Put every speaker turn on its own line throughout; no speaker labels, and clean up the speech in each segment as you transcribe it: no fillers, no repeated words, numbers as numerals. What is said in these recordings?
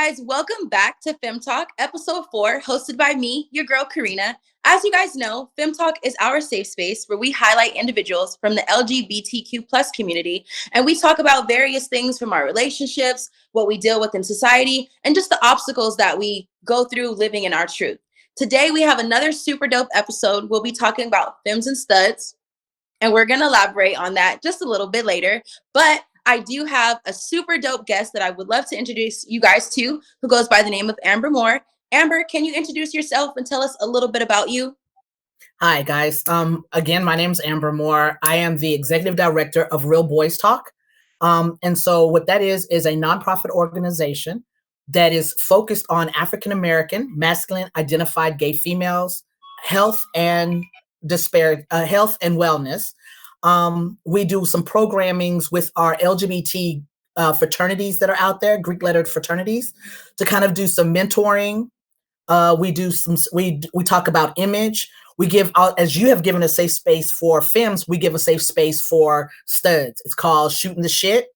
guys, welcome back to Fem Talk, episode 4, hosted by me, your girl Karina. As you guys know, Fem Talk is our safe space where we highlight individuals from the LGBTQ plus community, and we talk about various things from our relationships, what we deal with in society, and just the obstacles that we go through living in our truth. Today, we have another super dope episode. We'll be talking about Fems and Studs, and we're going to elaborate on that just a little bit later. But I do have a super dope guest that I would love to introduce you guys to, who goes by the name of Amber Moore. Amber, can you introduce yourself and tell us a little bit about you?
Hi, guys. Again, my name is Amber Moore. I am the executive director of Real Boys Talk. And so what that is a nonprofit organization that is focused on African-American, masculine identified gay females, health and health and wellness. We do some programmings with our LGBT fraternities that are out there, Greek lettered fraternities, to kind of do some mentoring. We talk about image. We give out, as you have given a safe space for Fems, we give a safe space for Studs. It's called Shooting the Shit.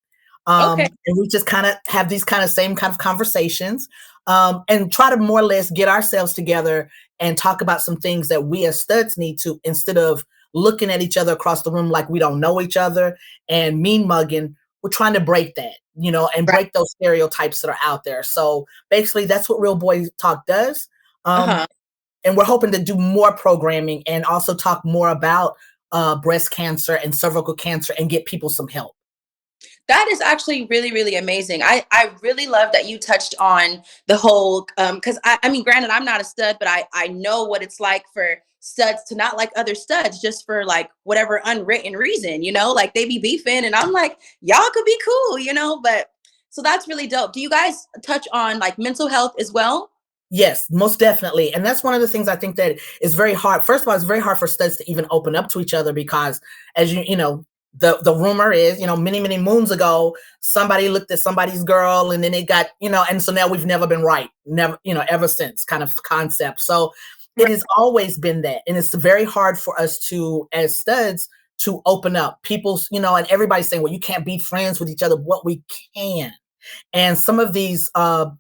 Okay.
And we just kind of have these same kind of conversations, and try to more or less get ourselves together and talk about some things that we as Studs need to, instead of looking at each other across the room like we don't know each other and mean mugging. We're trying to break that, and break those stereotypes that are out there. So basically that's what Real Boys Talk does. And we're hoping to do more programming and also talk more about breast cancer and cervical cancer and get people some help.
That is actually really, really amazing. I really love that you touched on the whole, because I mean, granted, I'm not a stud, but I know what it's like for studs to not like other studs just for like whatever unwritten reason, like they be beefing and I'm like, y'all could be cool, but so that's really dope. Do you guys touch on like mental health as well?
Yes, most definitely. And that's one of the things I think that is very hard. First of all, it's very hard for studs to even open up to each other because, as the rumor is, many, many moons ago, somebody looked at somebody's girl and then it got, and so now we've never been right. Never, ever since kind of concept. So it has always been that. And it's very hard for us to, as studs, to open up. People's, and everybody's saying, well, you can't be friends with each other. What we can. And some of these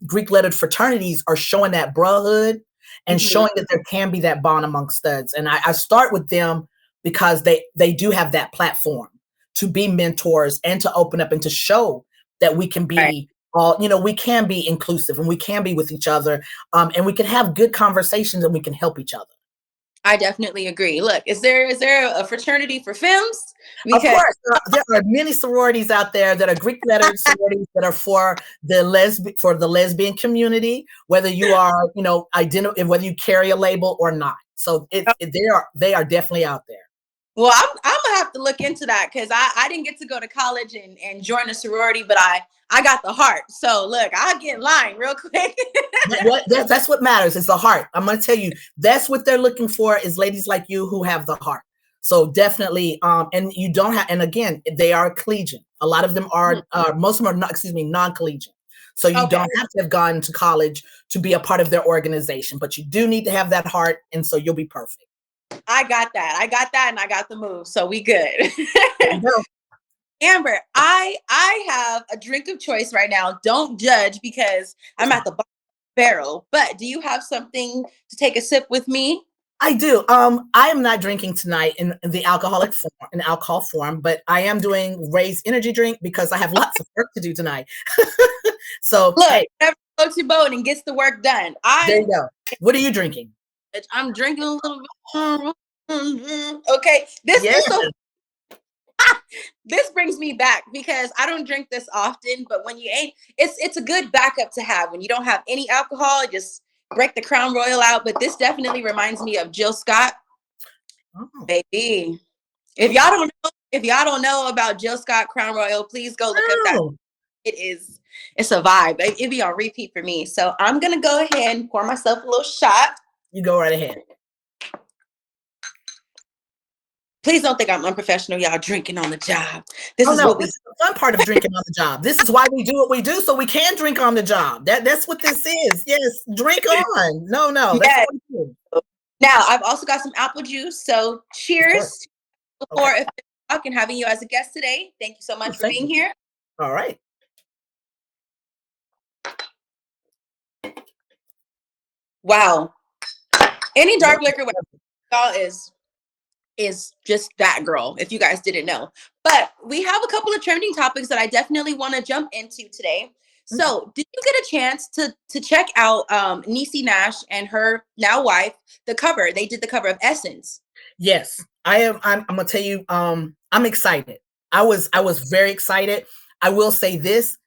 Greek lettered fraternities are showing that brotherhood and showing that there can be that bond among studs. And I start with them because they do have that platform to be mentors and to open up and to show that we can be all, we can be inclusive and we can be with each other, and we can have good conversations and we can help each other.
I definitely agree. Look, is there a fraternity for Fems?
Of course, there are many sororities out there that are Greek lettered sororities that are for the lesbian community, whether you are, whether you carry a label or not. So they are definitely out there.
Well, I'm gonna have to look into that because I didn't get to go to college and join a sorority, but I got the heart. So look, I'll get in line real quick.
That's what matters. It's the heart. I'm gonna tell you, that's what they're looking for, is ladies like you who have the heart. So definitely, and you don't have, and again, they are collegiate. A lot of them are, most of them are not, non-collegiate. So you don't have to have gone to college to be a part of their organization, but you do need to have that heart, and so you'll be perfect.
I got that, and I got the move, so we good. Amber, I have a drink of choice right now. Don't judge because I'm at the barrel, but do you have something to take a sip with me?
I do. I am not drinking tonight in the alcohol form, but I am doing Ray's energy drink because I have lots of work to do tonight. So
look, hey, whatever floats your boat and gets the work done.
There you go. What are you drinking?
I'm drinking a little bit. Okay, this is so. This brings me back because I don't drink this often, but when you ain't, it's a good backup to have when you don't have any alcohol. Just break the Crown Royal out. But this definitely reminds me of Jill Scott. Oh. Baby, if y'all don't know about Jill Scott Crown Royal, please go look up that. It's a vibe. It'd be on repeat for me. So I'm gonna go ahead and pour myself a little shot.
You go right ahead.
Please don't think I'm unprofessional, y'all drinking on the job. This is
the fun part of drinking on the job. This is why we do what we do, so we can drink on the job. That's what this is. Yes, drink on. No. That's what we do.
Now, I've also got some apple juice, so cheers for Femtalk and having you as a guest today. Thank you so much for being here.
All right.
Wow. Any dark liquor y'all is just that girl, if you guys didn't know. But we have a couple of trending topics that I definitely want to jump into today. So, did you get a chance to check out Niecy Nash and her now wife, the cover? They did the cover of Essence.
Yes, I am. I'm gonna tell you. I'm excited. I was very excited. I will say this.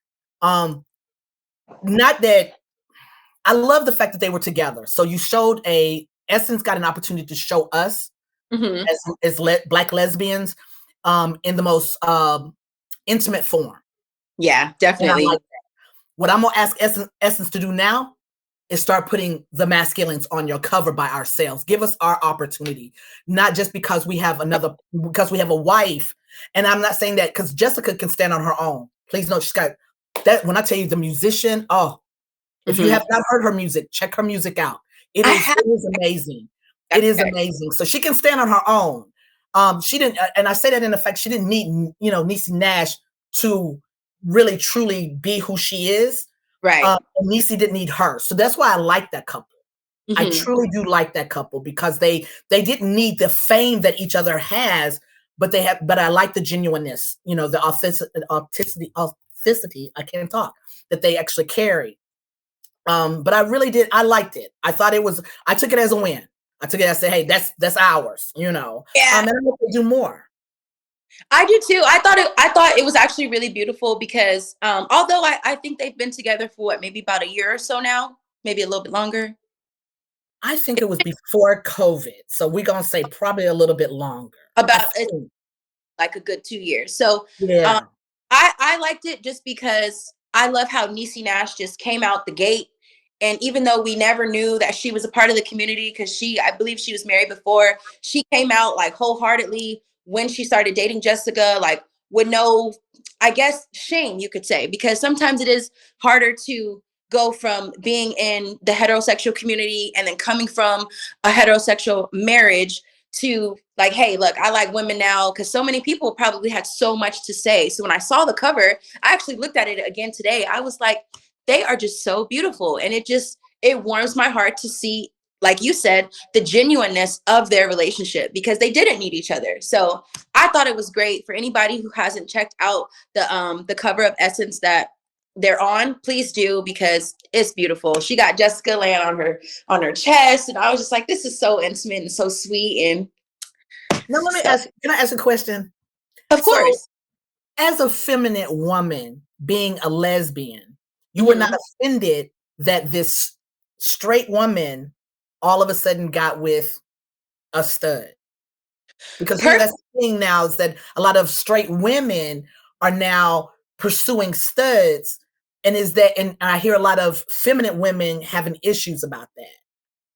Not that I love the fact that they were together. So you showed Essence got an opportunity to show us Black lesbians in the most intimate form.
Yeah,
And I
definitely.
like that. What I'm gonna ask Essence to do now is start putting the masculines on your cover by ourselves. Give us our opportunity, not just because we have a wife. And I'm not saying that because Jessica can stand on her own. Please know she's got that. When I tell you the musician, oh, if you have not heard her music, check her music out. It is amazing. It is amazing. So she can stand on her own. She didn't, and I say that in effect, she didn't need, Niecy Nash to really truly be who she is.
Right.
Niecy didn't need her. So that's why I like that couple. I truly do like that couple because they didn't need the fame that each other has, but I like the genuineness, the authenticity, I can't talk, that they actually carry. But I really did. I liked it. I took it as a win. I said, hey, that's ours,
Yeah.
And I hope they do more.
I do too. I thought it was actually really beautiful because although I think they've been together for maybe about a year or so now, maybe a little bit longer.
I think it was before COVID. So we're gonna say probably a little bit longer.
About like a good 2 years. So
Yeah.
I liked it just because I love how Niecy Nash just came out the gate. And even though we never knew that she was a part of the community, because I believe she was married before, she came out like wholeheartedly when she started dating Jessica, like with no, I guess, shame, you could say, because sometimes it is harder to go from being in the heterosexual community and then coming from a heterosexual marriage to like, hey, look, I like women now, because so many people probably had so much to say. So when I saw the cover, I actually looked at it again today. I was like, they are just so beautiful. And it warms my heart to see, like you said, the genuineness of their relationship, because they didn't need each other. So I thought it was great. For anybody who hasn't checked out the cover of Essence that they're on, please do, because it's beautiful. She got Jessica laying on her chest, and I was just like, this is so intimate and so sweet. And
now let me ask, can I ask a question?
Of course.
As a feminine woman being a lesbian, you were not offended that this straight woman all of a sudden got with a stud? Because that's the thing now, is that a lot of straight women are now pursuing studs, and I hear a lot of feminine women having issues about that.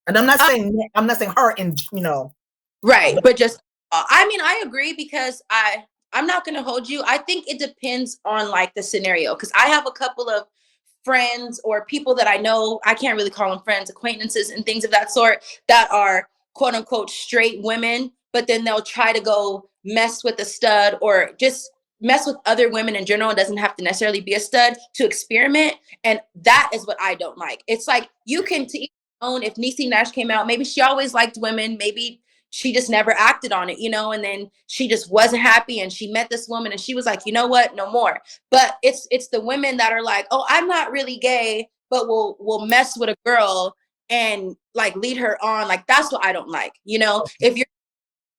And I'm not saying her, and
right, but just I mean, I agree, because I'm not going to hold you. I think it depends on like the scenario, because I have a couple of friends or people that I know, I can't really call them friends, acquaintances and things of that sort, that are quote unquote straight women, but then they'll try to go mess with a stud or just mess with other women in general. It doesn't have to necessarily be a stud, to experiment. And that is what I don't like. It's like, you can to each own. If Niecy Nash came out, maybe she always liked women, maybe she just never acted on it, and then she just wasn't happy and she met this woman and she was like, you know what, no more. But it's the women that are like, oh, I'm not really gay, but we'll mess with a girl and like lead her on. Like, that's what I don't like. If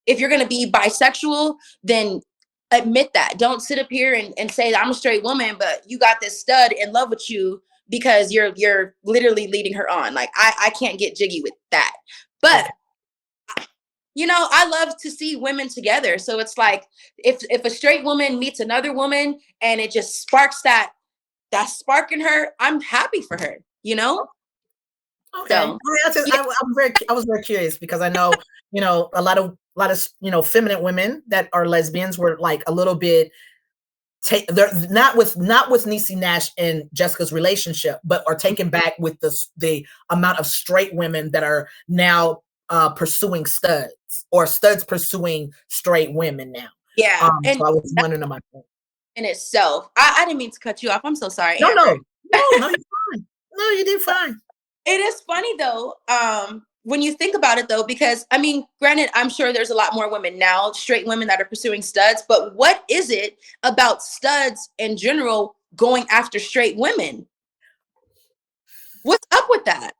you're gonna be bisexual, then admit that. Don't sit up here and say that I'm a straight woman, but you got this stud in love with you because you're literally leading her on. Like, I can't get jiggy with that. But I love to see women together. So it's like, if a straight woman meets another woman and it just sparks that spark in her, I'm happy for her.
Okay.
So
I was very curious because I know, a lot of feminine women that are lesbians were like a little bit they're not with Niecy Nash and Jessica's relationship, but are taken back with the amount of straight women that are now pursuing studs, or studs pursuing straight women now.
Yeah. And
so I was wondering about that.
In itself, I didn't mean to cut you off. I'm so sorry,
No,
Amber.
no, you're fine. No, you did fine.
It is funny though, when you think about it though, because I mean, granted, I'm sure there's a lot more women now, straight women that are pursuing studs, but what is it about studs in general going after straight women? What's up with that?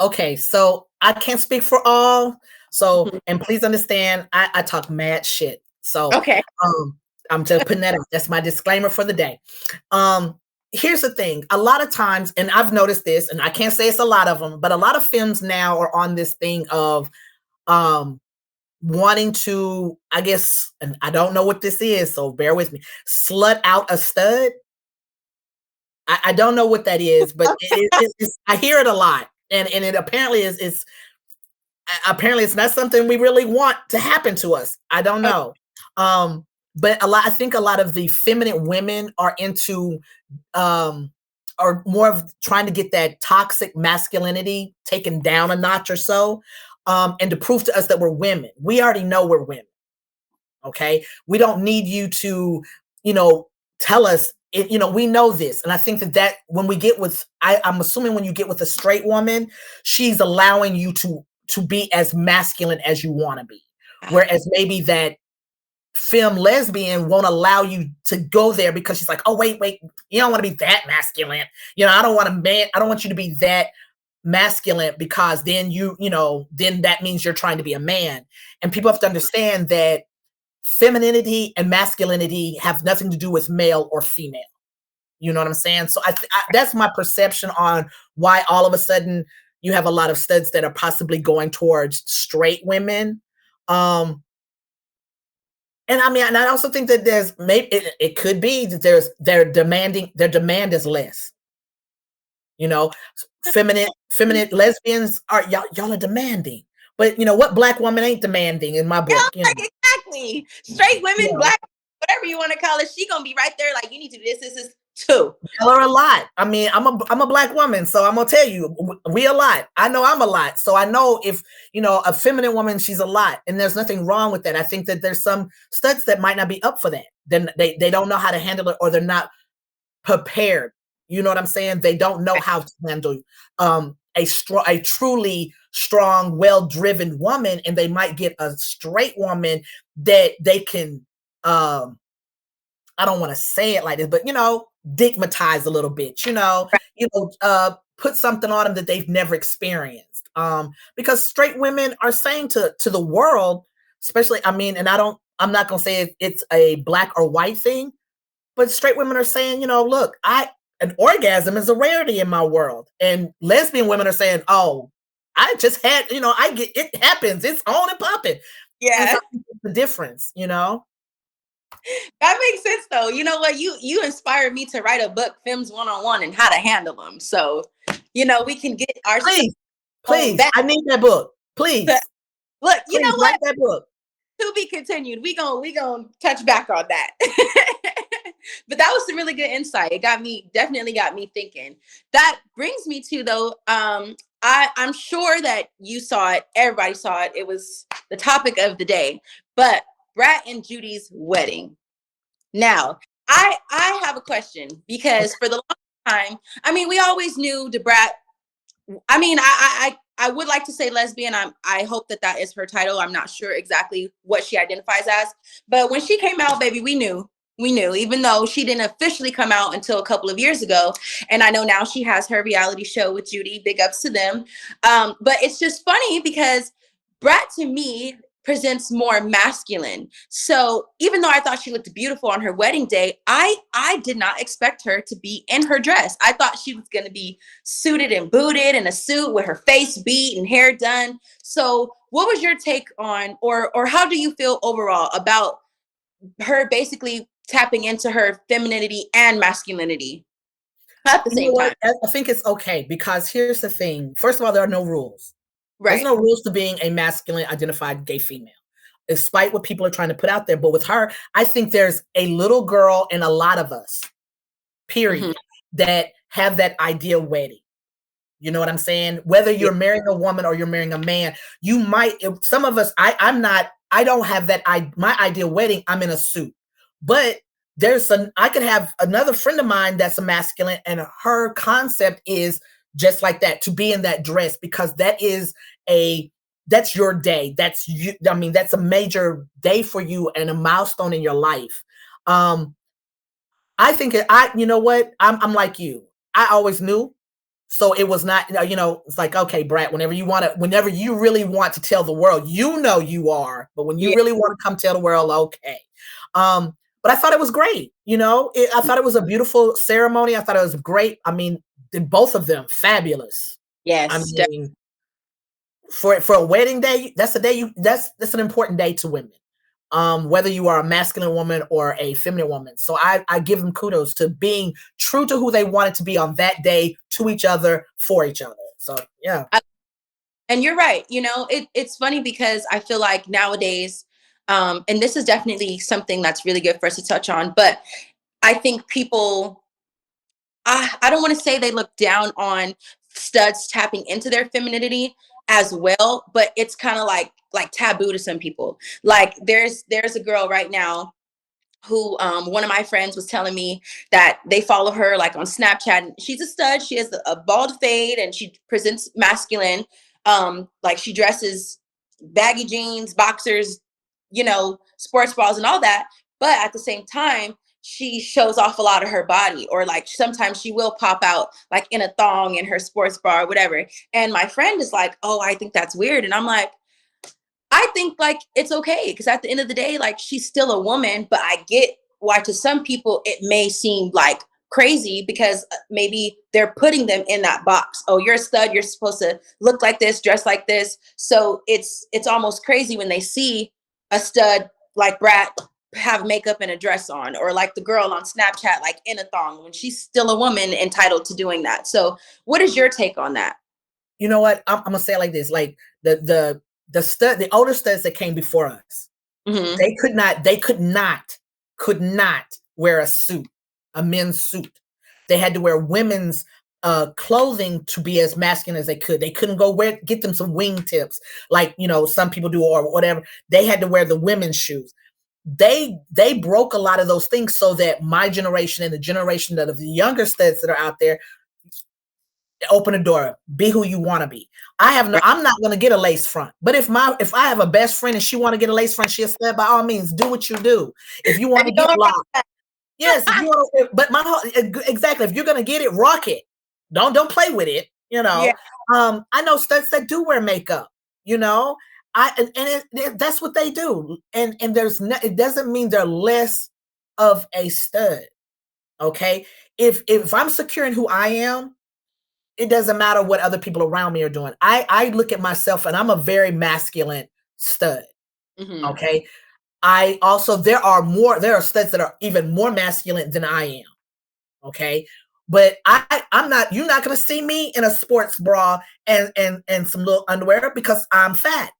Okay, so I can't speak for all. So,
Mhm.
and please understand, I talk mad shit. So,
Okay.
um, I'm just putting that out. That's my disclaimer for the day. Here's the thing. A lot of times, and I've noticed this, and I can't say it's a lot of them, but a lot of films now are on this thing of um wanting to, I guess, and I don't know what this is, so bear with me, slut out a stud. I don't know what that is, but I hear it a lot. And it apparently is apparently it's not something we really want to happen to us. I don't
Okay.
know. Um, but I think a lot of the feminine women are into um are more of trying to get that toxic masculinity taken down a notch or so. And to prove to us that we're women. We already know we're women. Okay. We don't need you to, you know, tell us it, we know this. And I think that when we get with, I'm assuming when you get with a straight woman, she's allowing you to be as masculine as you want to be.
Ah,
Whereas maybe that film lesbian won't allow you to go there because she's like, oh, wait, you don't want to be that masculine. I don't want I don't want you to be that masculine because then then that means you're trying to be a man. And people have to understand that femininity and masculinity have nothing to do with male or female. You know what I'm saying? So that's my perception on why all of a sudden you have a lot of studs that are possibly going towards straight women. Um, and I mean, and I also think that there's maybe it could be that their demand is less. You know, feminine lesbians are y'all are demanding, but what black woman ain't demanding in my
yeah,
book?
like exactly. Straight
You
women,
know,
black, whatever you want to call it, she gonna be right there. Like you need to do this too.
Y'all are a lot. I mean, I'm a black woman, so I'm gonna tell you, we a lot. I know I'm a lot, so I know if a feminine woman, she's a lot, and there's nothing wrong with that. I think that there's some studs that might not be up for that. Then they don't know how to handle it, or they're not prepared. You know what I'm saying? They don't know how to handle a truly strong, well-driven woman, and they might get a straight woman that they can I don't want to say it like this, but digmatize a little bit, put something on them that they've never experienced. Because straight women are saying to the world, especially, I mean, and I'm not gonna say it's a black or white thing, but straight women are saying, look, an orgasm is a rarity in my world. And lesbian women are saying, oh, I just had, I get it happens, it's on and popping. And
Yeah.
so the difference.
That makes sense though. You know what? You inspired me to write a book, Fems One-on-One, and how to handle them. So, we can get ourselves
Please,
on
please,
that.
I need that book. Please,
Look, you
please
know
write
what?
that book.
To be continued. We gonna touch back on that. But that was some really good insight. It definitely got me thinking. That brings me to though, I'm sure that you saw it, everybody saw it. It was the topic of the day. But Brat and Judy's wedding. Now, I have a question because
Okay.
for the long time, I mean, we always knew Debrat. I mean, I would like to say lesbian. I hope that that is her title. I'm not sure exactly what she identifies as, but when she came out, baby, we knew, even though she didn't officially come out until a couple of years ago. And I know now she has her reality show with Judy. Big ups to them. But it's just funny because Brat to me presents more masculine. So even though I thought she looked beautiful on her wedding day, I did not expect her to be in her dress. I thought she was going to be suited and booted in a suit with her face beat and hair done. So what was your take on, or how do you feel overall about her basically tapping into her femininity and masculinity at the
You know
same
what?
time?
I think it's okay because here's the thing. First of all, there are no rules. There's
Right.
no rules to being a masculine identified gay female, despite what people are trying to put out there. But with her, I think there's a little girl and a lot of us,
Hmm.
period, that have that ideal wedding. You know what I'm saying? Whether
Yeah.
you're marrying a woman or you're marrying a man, you might, some of us, I'm not, I don't have that, my ideal wedding, I'm in a suit. But I could have another friend of mine that's a masculine and her concept is just like that, to be in that dress, because that's your day. That's you. I mean, that's a major day for you and a milestone in your life. Um, I think you know what? I'm like you. I always knew. So it was not, it's like, okay, Brad, whenever you really want to tell the world, you are, but when you
Yeah.
really want to come tell the world, okay. But I thought it was great. I thought it was a beautiful ceremony. I thought it was great. I mean, both of them fabulous. I
Yes.
mean, for a wedding day, that's a day that's an important day to women. Whether you are a masculine woman or a feminine woman. So I give them kudos to being true to who they wanted to be on that day, to each other, for each other. So yeah.
And you're right. It's funny because I feel like nowadays, and this is definitely something that's really good for us to touch on, but I think people, I don't want to say they look down on studs tapping into their femininity as well, but it's kind of like taboo to some people. Like there's a girl right now who one of my friends was telling me that they follow her like on Snapchat, and she's a stud. She has a bald fade and she presents masculine. Like she dresses baggy jeans, boxers, sports bras and all that. But at the same time, she shows off a lot of her body, or like sometimes she will pop out like in a thong in her sports bra or whatever. And my friend is like, "Oh, I think that's weird." And I'm like, I think like it's okay, because at the end of the day, like she's still a woman, but I get why to some people it may seem like crazy, because maybe they're putting them in that box. Oh, you're a stud, you're supposed to look like this, dress like this. So it's almost crazy when they see a stud like Brat have makeup and a dress on, or like the girl on Snapchat like in a thong, when she's still a woman entitled to doing that. So what is your take on that?
You know what? I'm gonna say it like this: like the older studs that came before us,
Hmm.
they could not wear a suit, a men's suit. They had to wear women's clothing to be as masculine as they could. They couldn't go get them some wingtips like some people do, or whatever. They had to wear the women's shoes. They broke a lot of those things, so that my generation and the generation of the younger studs that are out there open the door, be who you want to be.
Right.
I'm not going to get a lace front, but if I have a best friend and she want to get a lace front, she'll say, by all means, do what you do. If you want
Baby,
to get
don't
locked, yes, if you want, but exactly, if you're going to get it, rock it. Don't play with it.
yeah.
I know studs that do wear makeup. You know, that's what they do, and it doesn't mean they're less of a stud. Okay, if I'm secure in who I am, it doesn't matter what other people around me are doing. I look at myself and I'm a very masculine stud.
Hmm.
Okay. There are studs that are even more masculine than I am. Okay. But you're not gonna see me in a sports bra and some little underwear, because I'm fat.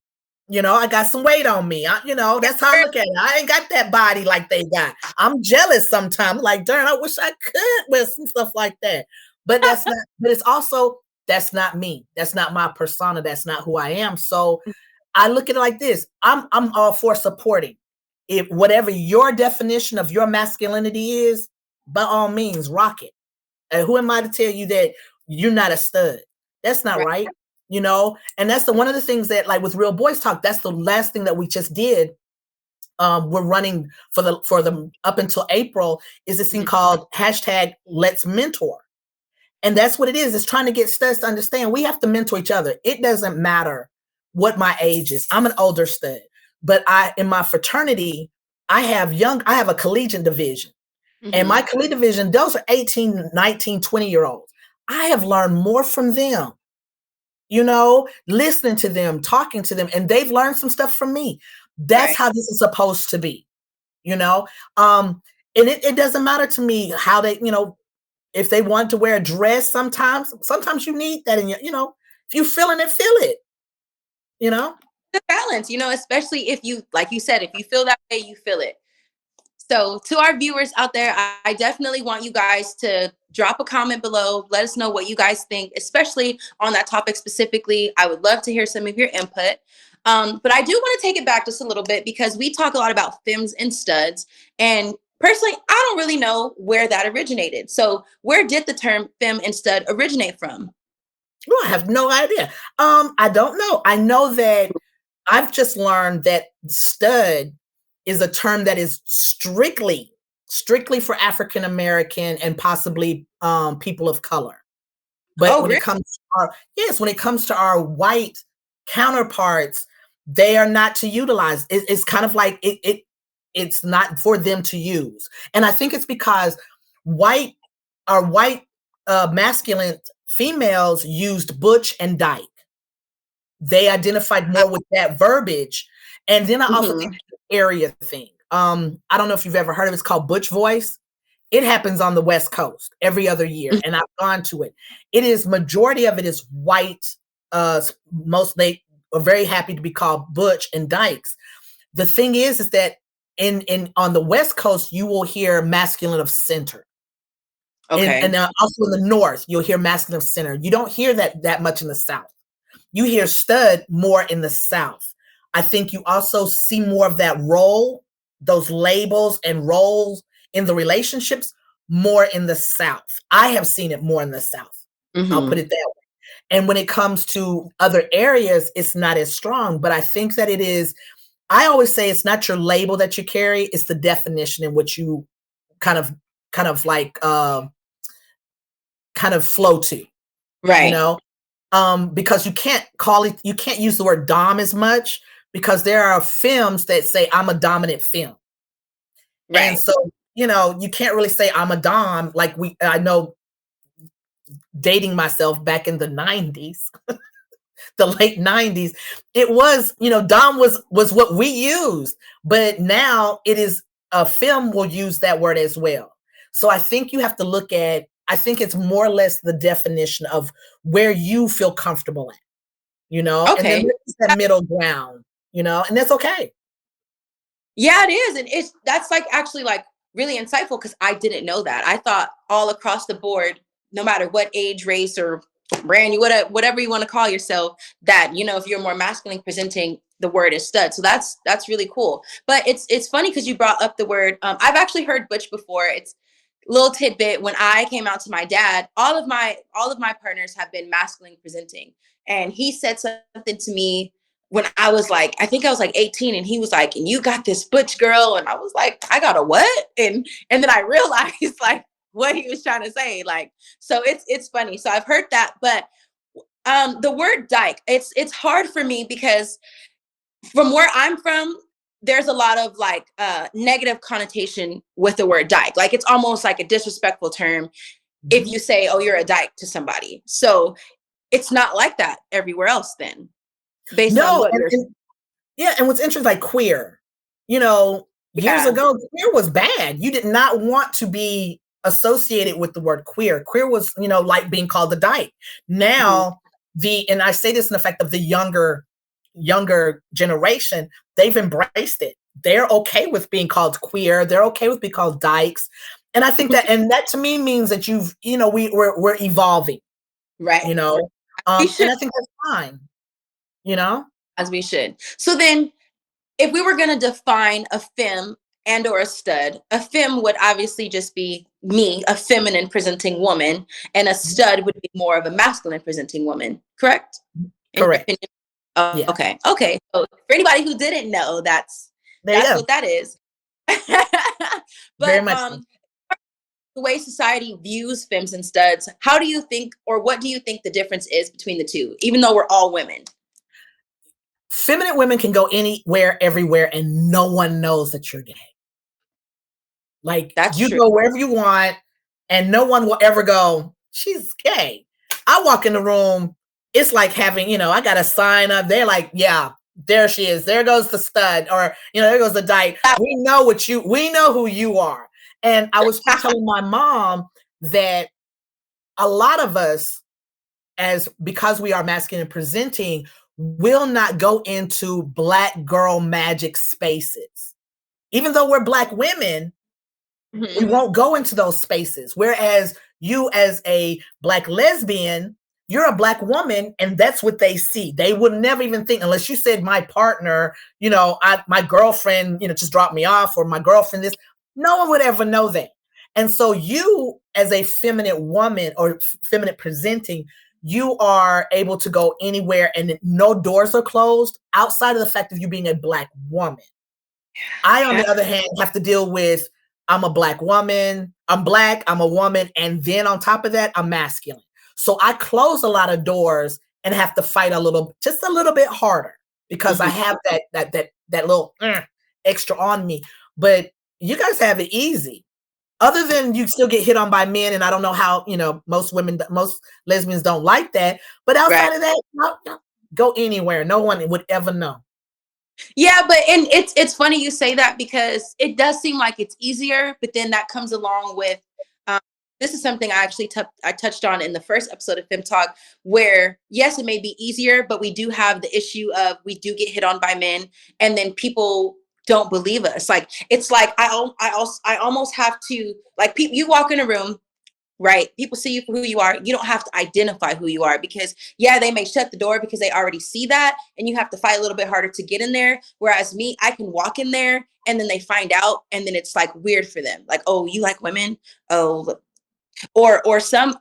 I got some weight on me. That's how I look at it. I ain't got that body like they got. I'm jealous sometimes. Like, darn, I wish I could wear some stuff like that. But it's also, that's not me. That's not my persona. That's not who I am. So I look at it like this. I'm all for supporting. If whatever your definition of your masculinity is, by all means, rock it. And who am I to tell you that you're not a stud? That's not
Right.
right. And that's one of the things that, like with Real Boys Talk, that's the last thing that we just did. We're running for the up until April, is this thing
Mhm.
called hashtag Let's Mentor. And that's what it is. It's trying to get studs to understand we have to mentor each other. It doesn't matter what my age is. I'm an older stud, but in my fraternity, I have a collegiate division. And my
Mhm.
collegiate division, those are 18, 19, 20-year olds. I have learned more from them, listening to them, talking to them, and they've learned some stuff from me. That's
Right.
how this is supposed to be, you know? Um, and it doesn't matter to me how they, if they want to wear a dress, sometimes you need that in your, if you feeling it, feel it, you know?
The balance, especially if you, like you said, if you feel that way, you feel it. So, to our viewers out there, I definitely want you guys to drop a comment below. Let us know what you guys think, especially on that topic specifically. I would love to hear some of your input. But I do want to take it back just a little bit, because we talk a lot about Fems and Studs. And personally, I don't really know where that originated. So, where did the term Fem and Stud originate from?
No, I have no idea. I don't know. I know that I've just learned that stud is a term that is strictly for African American and possibly people of color. But
Oh,
when it
really?
comes to when it comes to our white counterparts, they are not to utilize. It's kind of like it's not for them to use. And I think it's because white our white masculine females used butch and dyke. They identified more with that verbiage. And then I also think
Mhm.
it's an area thing. I don't know if you've ever heard of it. It's called Butch Voice. It happens on the West Coast every other year, and I've gone to it. It is majority of it is white. Most they are very happy to be called Butch and Dykes. The thing is that in on the West Coast you will hear masculine of center, and
Okay.
also in the North you'll hear masculine of center. You don't hear that much in the South. You hear stud more in the South. I think you also see more of that role, those labels and roles in the relationships more in the South. I have seen it more in the South. I'll put
Mhm.
it that way. And when it comes to other areas, it's not as strong, but I think that it is. I always say it's not your label that you carry, it's the definition in which you kind of kind of like kind of flow to, you
Right.
know? Because you can't use the word dom as much because there are femmes that say I'm a dominant femme. And
Right.
so, you can't really say I'm a dom like I know dating myself back in the 90s, the late 90s, it was, dom was what we used, but now it is a femme will use that word as well. So I think you have to look at I think it's more or less the definition of where you feel comfortable at. And then
Okay.
there's that middle ground, and that's okay.
Yeah, it is, and that's like actually like really insightful because I didn't know that. I thought all across the board, no matter what age, race, or brand you whatever you want to call yourself, that if you're more masculine presenting, the word is stud. So that's really cool. But it's funny because you brought up the word. I've actually heard butch before. It's little tidbit. When I came out to my dad, all of my partners have been masculine presenting, and he said something to me when I was like, I think I was like 18, and he was like, "And you got this butch girl," and I was like, "I got a what?" And then I realized like what he was trying to say. Like, so it's funny. So I've heard that, but the word dyke, it's hard for me because from where I'm from, there's a lot of like negative connotation with the word dyke. Like it's almost like a disrespectful term if
Mhm.
you say, "Oh, you're a dyke" to somebody. So it's not like that everywhere else then, based on
No,
what you're.
yeah, and what's interesting, like queer, you know, years
Yeah.
ago, queer was bad. You did not want to be associated with the word queer. Queer was, like being called a dyke.
Mhm.
Now, and I say this in effect of the younger generation, they've embraced it. They're okay with being called queer. They're okay with being called dykes. And I think that to me means that we're evolving, you
Right.
know.
We
And
should,
I think that's fine, you know.
as we should. So then, if we were going to define a femme and or a stud, a femme would obviously just be me, a feminine presenting woman, and a stud would be more of a masculine presenting woman. Correct? In your
Correct.
opinion? Oh,
Yeah.
okay. Okay. So for anybody who didn't know, that's
There you
that's
go.
what that is.
Very
But
much so.
the way society views femmes and studs, how do you think, or what do you think the difference is between the two, even though we're all women?
Feminine women can go anywhere, everywhere, and no one knows that you're gay. Like
That's
you
true.
go wherever you want, and no one will ever go, she's gay. I walk in the room, it's like having, I got a sign up. They're like, yeah, there she is. There goes the stud, or there goes the dyke. We know who you are. And I was just telling my mom that a lot of us, as because we are masculine presenting, will not go into black girl magic spaces. Even though we're black women, we
Mhm.
won't go into those spaces. Whereas you, as a black lesbian, you're a black woman, and that's what they see. They would never even think, unless you said my partner, my girlfriend, just dropped me off, or my girlfriend this. No one would ever know that. And so you, as a feminine woman or feminine presenting, you are able to go anywhere and no doors are closed outside of the fact of you being a Black woman. I, on the other hand, have to deal with I'm a Black woman, I'm Black, I'm a woman, and then on top of that, I'm masculine. So I close a lot of doors and have to fight just a little bit harder because I have that little extra on me. But you guys have it easy. Other than you still get hit on by men, and I don't know how, most lesbians don't like that. But
Right.
outside of that, go anywhere. No one would ever know.
Yeah, but and it's funny you say that because it does seem like it's easier, but then that comes along with um, this is something I actually I touched on in the first episode of Fem Talk, where yes, it may be easier, but we do have the issue of we do get hit on by men, and then people don't believe us. Like it's like I almost have to like people. You walk in a room, right? People see you for who you are. You don't have to identify who you are because, yeah, they may shut the door because they already see that. And you have to fight a little bit harder to get in there. Whereas me, I can walk in there and then they find out. And then it's like weird for them. Like, oh, you like women? Oh, or some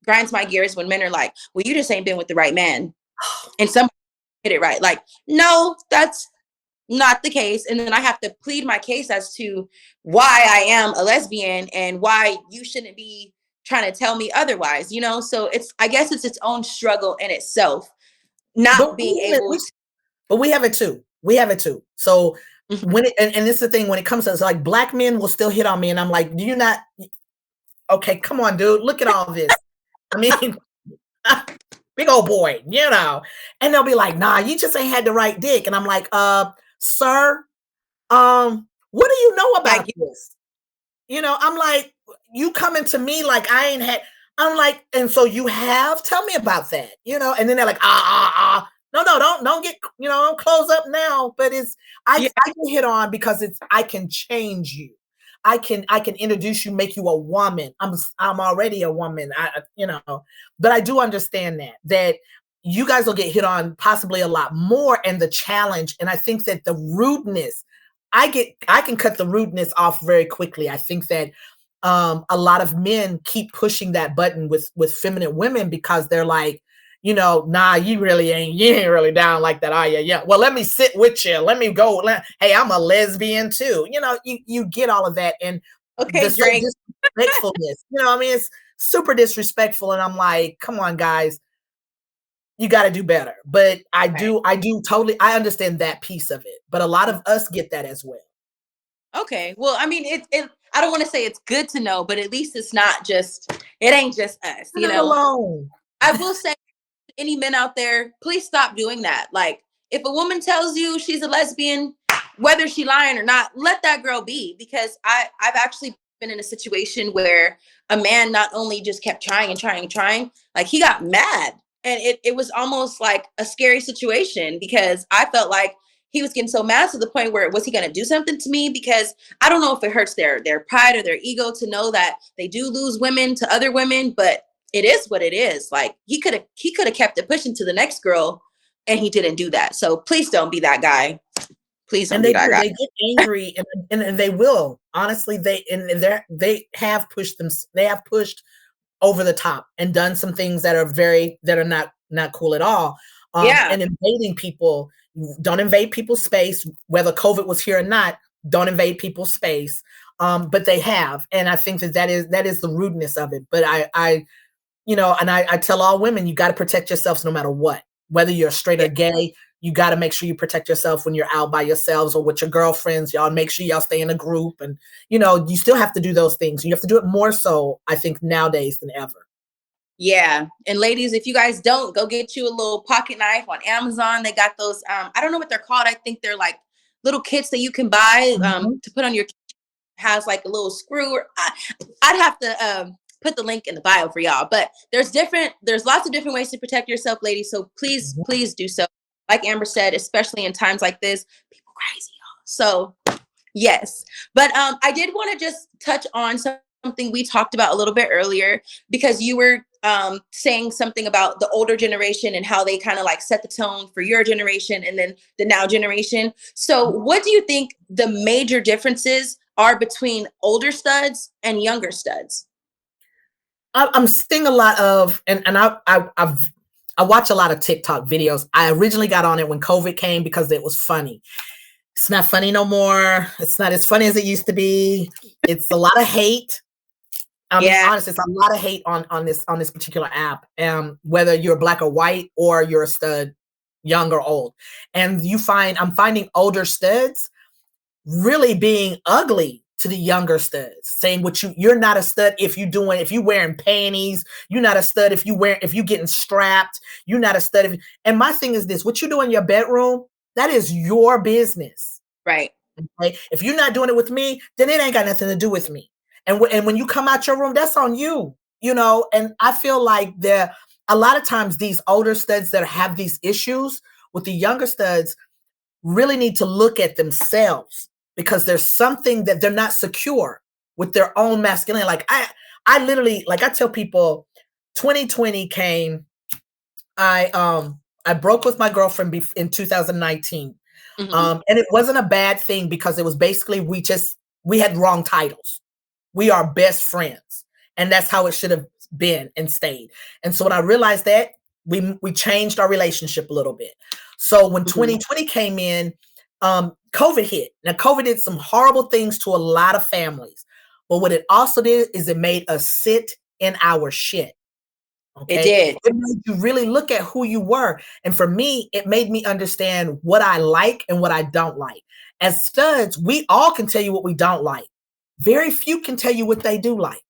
grinds my gears when men are like, well, you just ain't been with the right man. And some hit it right. Like, no, that's not the case. And then I have to plead my case as to why I am a lesbian and why you shouldn't be trying to tell me otherwise, So I guess it's its own struggle in itself, not
But
being able to.
but we have it too. We have it too. So
Mhm.
when and this is the thing when it comes to like Black men will still hit on me, and I'm like, do you not? Okay, come on, dude. Look at all this. I mean, big old boy, And they'll be like, nah, you just ain't had the right dick. And I'm like, sir, what do you know
Like,
about this? I'm like, you coming to me like I ain't had. I'm like, and so you have? Tell me about that, And then they're like, no, don't get, don't close up now. But I get hit on because I can change you. I can introduce you, make you a woman. I'm already a woman. But I do understand that you guys will get hit on possibly a lot more, and the challenge. And I think that the rudeness, I can cut the rudeness off very quickly. I think that a lot of men keep pushing that button with feminine women because they're like, nah, you ain't really down like that, are you? Yeah. Well, let me sit with you. Let me go. Hey, I'm a lesbian too. You get all of that, and
okay,
so
Drake.
disrespectfulness. I mean, it's super disrespectful, and I'm like, come on, guys, you got to do better. But I do totally, I understand that piece of it. But a lot of us get that as well.
Okay. Well, I mean, I don't want to say it's good to know, but at least it ain't just us,
You're not alone.
I will say, any men out there, please stop doing that. Like, if a woman tells you she's a lesbian, whether she lying or not, let that girl be. Because I've actually been in a situation where a man not only just kept trying and trying and trying, like he got mad. And it was almost like a scary situation because I felt like he was getting so mad to the point where was he going to do something to me? Because I don't know if it hurts their pride or their ego to know that they do lose women to other women, but it is what it is. Like he could have kept it pushing to the next girl, and he didn't do that. So please don't be that guy. Please don't
And
be that guy.
they get angry, and they will. Honestly, they have pushed them. They have pushed over the top and done some things that are not cool at all.
Yeah.
And invading people. Don't invade people's space, whether COVID was here or not. Don't invade people's space. But they have, and I think that is the rudeness of it. But I tell all women, you got to protect yourselves no matter what, whether you're straight or gay. You got to make sure you protect yourself when you're out by yourselves or with your girlfriends. Y'all make sure y'all stay in a group, and you still have to do those things. You have to do it more so, I think, nowadays than ever.
Yeah. And ladies, if you guys don't, go get you a little pocket knife on Amazon. They got those I don't know what they're called. I think they're like little kits that you can buy to put on your has like a little screw or I'd have to put the link in the bio for y'all. But there's lots of different ways to protect yourself, ladies. So please do so. Like Amber said, especially in times like this, people crazy, y'all. So yes. But I did want to just touch on something we talked about a little bit earlier because you were saying something about the older generation and how they kind of like set the tone for your generation and then the now generation. So what do you think the major differences are between older studs and younger studs?
I'm seeing a lot of, I watch a lot of TikTok videos. I originally got on it when COVID came because it was funny. It's not funny no more. It's not as funny as it used to be. It's a lot of hate. I mean,
Yeah.
honestly, it's a lot of hate on this particular app. Whether you're black or white or you're a stud, young or old, and I'm finding older studs really being ugly to the younger studs, saying what you're not a stud if you wearing panties, you're not a stud if you getting strapped, you're not a stud and my thing is this, what you do in your bedroom, that is your business.
Right.
Okay? If you're not doing it with me, then it ain't got nothing to do with me. And when you come out your room, that's on you, and I feel like there a lot of times these older studs that have these issues with the younger studs really need to look at themselves because there's something that they're not secure with their own masculinity. Like I literally, like I tell people, 2020 came. I broke with my girlfriend in 2019.
Hmm.
And it wasn't a bad thing because it was basically we had wrong titles. We are best friends, and that's how it should have been and stayed. And so when I realized that, we changed our relationship a little bit. So when
Hmm.
2020 came in, COVID hit. Now COVID did some horrible things to a lot of families, but what it also did is it made us sit in our shit.
It
Okay.
did.
It made you really look at who you were. And for me, it made me understand what I like and what I don't like. As studs, we all can tell you what we don't like. Very few can tell you what they do like.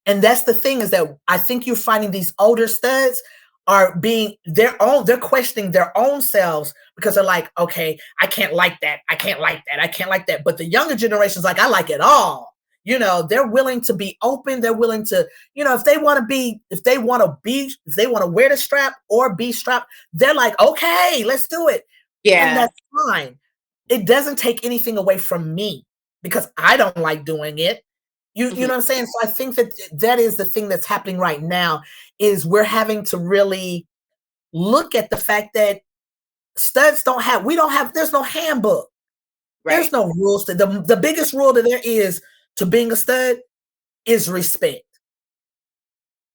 And that's the thing, is that I think you're finding these older studs are being they're questioning their own selves because they're like, okay, I can't like that. I can't like that. I can't like that. But the younger generation's like, I like it all. They're willing to be open. They're willing to, if they want to if they want to wear the strap or be strapped, they're like, okay, let's do it. And
Yeah.
that's fine. It doesn't take anything away from me because I don't like doing it. You
Hmm.
know what I'm saying? So I think that is the thing that's happening right now, is we're having to really look at the fact that studs there's no handbook.
Right.
There's no rules. The biggest rule that there is to being a stud is respect.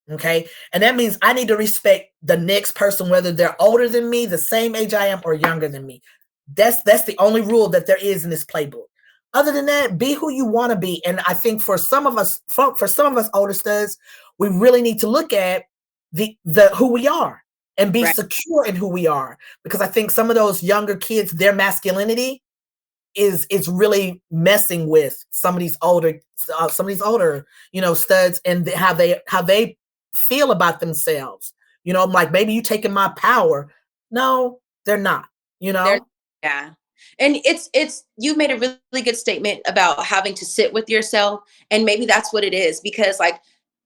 Okay. And that means I need to respect the next person, whether they're older than me, the same age I am, or younger than me. That's the only rule that there is in this playbook. Other than that, be who you want to be. And I think for some of us, older studs, we really need to look at the who we are and be
Right.
secure in who we are. Because I think some of those younger kids, their masculinity is really messing with some of these older studs, and how they feel about themselves. I'm like, maybe you taking my power. No, they're not. you
There,
know
yeah. And it's you made a really good statement about having to sit with yourself, and maybe that's what it is, because like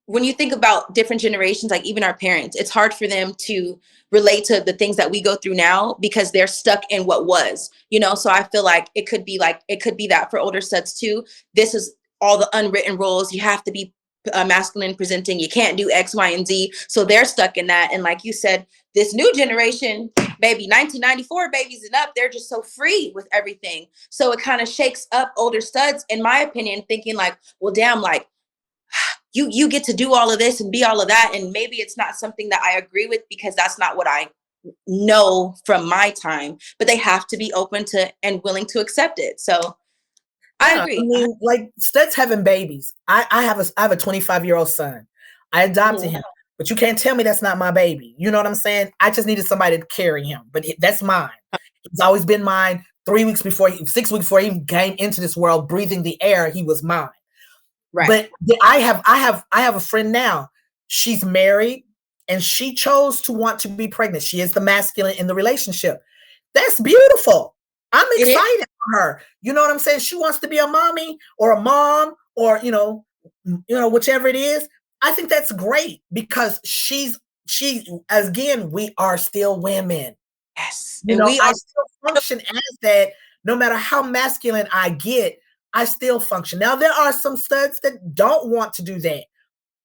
when you think about different generations, like even our parents, it's hard for them to relate to the things that we go through now because they're stuck in what was. So I feel like it could be that for older sets too. This is all the unwritten rules. You have to be masculine presenting. You can't do X, Y, and Z. So they're stuck in that. And like you said, this new generation, baby, 1994 babies and up, they're just so free with everything. So it kind of shakes up older studs, in my opinion, thinking like, well, damn, like you get to do all of this and be all of that, and maybe it's not something that I agree with because that's not what I know from my time, but they have to be open to and willing to accept it. So I
Yeah, I
agree.
mean, like studs having babies. I have a 25-year-old son. I adopted
Mhm.
him, but you can't tell me that's not my baby. You know what I'm saying? I just needed somebody to carry him, but that's mine. He's always been mine. 6 weeks before he came into this world, breathing the air, he was mine.
Right.
But I have a friend now. She's married and she chose to want to be pregnant. She is the masculine in the relationship. That's beautiful. I'm
It is.
excited for her. You know what I'm saying? She wants to be a mommy or a mom, or whichever it is. I think that's great because she again, we are still women.
Yes. And we
I
are.
still function as that. No matter how masculine I get, I still function. Now, there are some studs that don't want to do that.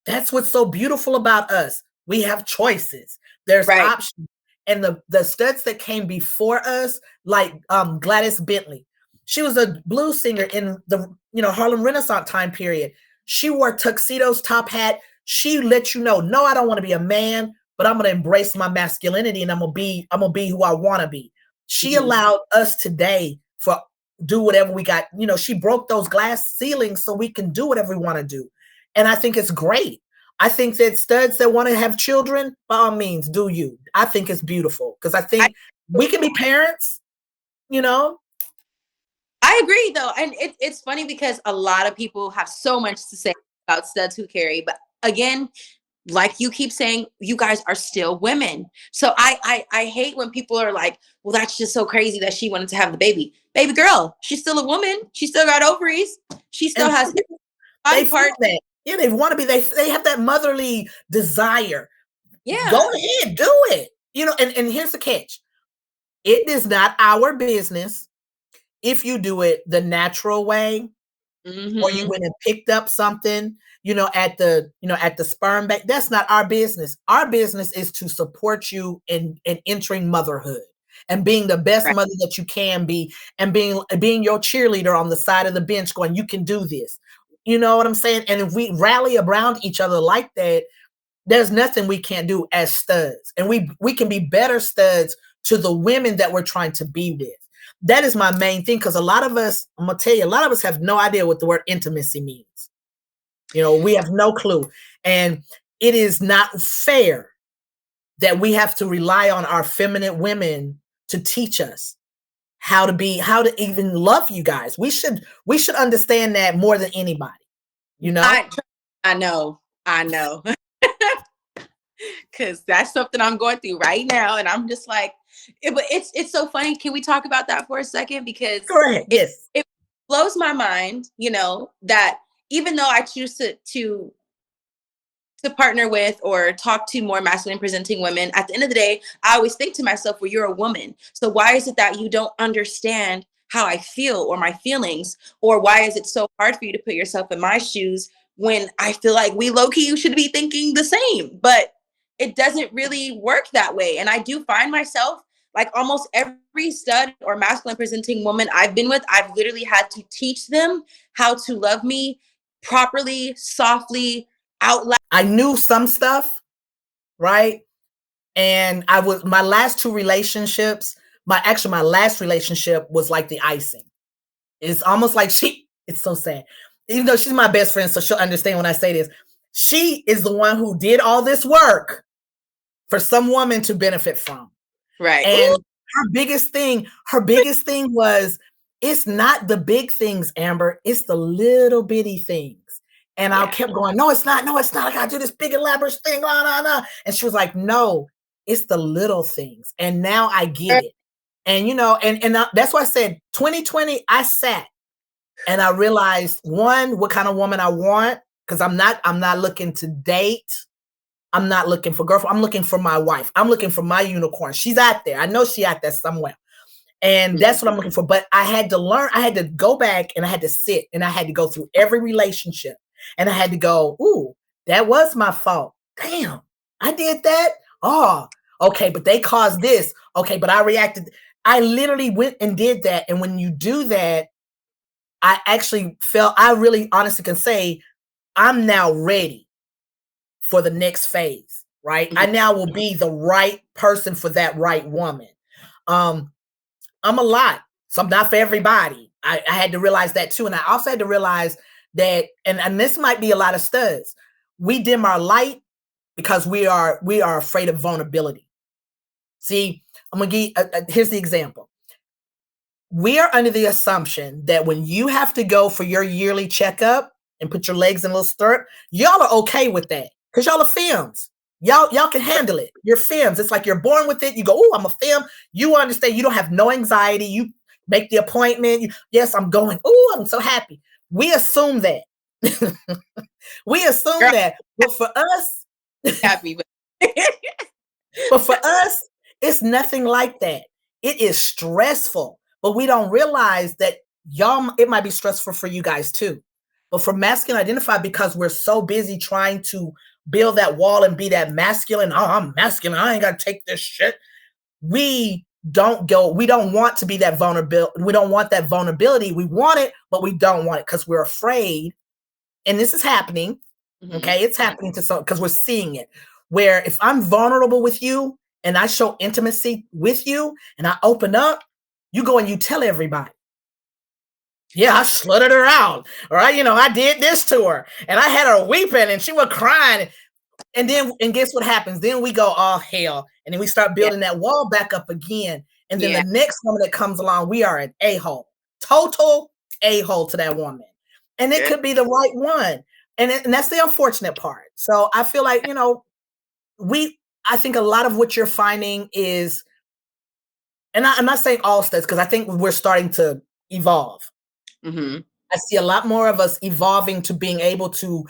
That's what's so beautiful about us. We have choices. There's
Right.
options. And the studs that came before us, like Gladys Bentley, she was a blues singer in the Harlem Renaissance time period. She wore tuxedos, top hat. She let you know, no, I don't want to be a man, but I'm gonna embrace my masculinity and I'm gonna be who I want to be. She
Mhm.
allowed us today for do whatever we got. You know, she broke those glass ceilings so we can do whatever we want to do. And I think it's great. I think that studs that want to have children, by all means, do you. I think it's beautiful because I
I
think we can be parents, you know.
I agree though, and it's funny because a lot of people have so much to say about studs who carry, but again, like you keep saying, you guys are still women. So I hate when people are like, well, that's just so crazy that she wanted to have the baby. Baby girl, she's still a woman. She still got ovaries. She still
And
has
they
body
feel
parts.
that. Yeah, they want to be, they have that motherly desire. Go
Yeah.
ahead, do it. You know, and here's the catch. It is not our business if you do it the natural way, or you
Mm-hmm.
went and picked up something, at the sperm bank. That's not our business. Our business is to support you in entering motherhood and being the best
Right.
mother that you can be, and being your cheerleader on the side of the bench going, you can do this. You know what I'm saying? And if we rally around each other like that, there's nothing we can't do as studs. And we can be better studs to the women that we're trying to be with. That is my main thing, because a lot of us, I'm gonna tell you, a lot of us have no idea what the word intimacy means. You know, we have no clue. And it is not fair that we have to rely on our feminine women to teach us how to even love you guys. We should understand that more than anybody, you know?
I I know. I know. Cause that's something I'm going through right now. And I'm just like, but it's so funny. Can we talk about that for a second? Because
Go ahead.
it
Yes.
it blows my mind, that even though I choose to partner with or talk to more masculine presenting women, at the end of the day, I always think to myself, well, you're a woman. So why is it that you don't understand how I feel or my feelings? Or why is it so hard for you to put yourself in my shoes when I feel like we low key, you should be thinking the same? But it doesn't really work that way. And I do find myself like almost every stud or masculine presenting woman I've been with, I've literally had to teach them how to love me properly, softly, out loud.
I knew some stuff, right? And I was my last two relationships, my last relationship was like the icing. It's almost like it's so sad. Even though she's my best friend, so she'll understand when I say this. She is the one who did all this work for some woman to benefit from.
Right.
And
Ooh,
her biggest thing was, it's not the big things, Amber, it's the little bitty things. And I
yeah.
kept going, no, it's not, no, it's not. I gotta do this big elaborate thing. Blah, blah, blah. And she was like, no, it's the little things. And now I get it. And that's why I said 2020, I sat and I realized, one, what kind of woman I want, because I'm not looking to date. I'm not looking for girlfriend. I'm looking for my wife. I'm looking for my unicorn. She's out there. I know she's out there somewhere. And that's what I'm looking for. But I had to learn, I had to go back and I had to sit and I had to go through every relationship. And I had to go, ooh, that was my fault. Damn, I did that. Oh, okay, but they caused this. Okay, but I reacted. I literally went and did that. And when you do that, I really honestly can say, I'm now ready for the next phase, right? I
Mhm.
now will be the right person for that right woman. Um, I'm a lot, so I'm not for everybody. I had to realize that too. And I also had to realize that, and this might be a lot of studs, we dim our light because we are afraid of vulnerability. See, I'm gonna give here's the example. We are under the assumption that when you have to go for your yearly checkup and put your legs in a little stirrup, y'all are okay with that because y'all are femmes. Y'all can handle it. You're femmes. It's like you're born with it. You go, oh, I'm a femme. You understand. You don't have no anxiety. You make the appointment. Yes, I'm going. Oh, I'm so happy. We assume that. We assume
Girl,
that. But for us,
happy. But
But for us, it's nothing like that. It is stressful, but we don't realize that y'all, it might be stressful for you guys too. But for masculine identified, because we're so busy trying to build that wall and be that masculine, oh, I'm masculine, I ain't got to take this shit. We don't want to be that vulnerable. We don't want that vulnerability. We want it, but we don't want it because we're afraid. And this is happening. Okay, it's happening to some because we're seeing it. Where if I'm vulnerable with you and I show intimacy with you and I open up, you go and you tell everybody. Yeah, I slutted her out. All right, I did this to her and I had her weeping and she was crying. And guess what happens? Then we go, oh hell. And then we start
Yeah.
building that wall back up again. And then
Yeah.
the next woman that comes along, we are an a-hole. Total a-hole to that woman. And it could be the right one. And that's the unfortunate part. So I feel like, I think a lot of what you're finding is, and I'm not saying all studs, because I think we're starting to evolve. I see a lot more of us evolving to being able to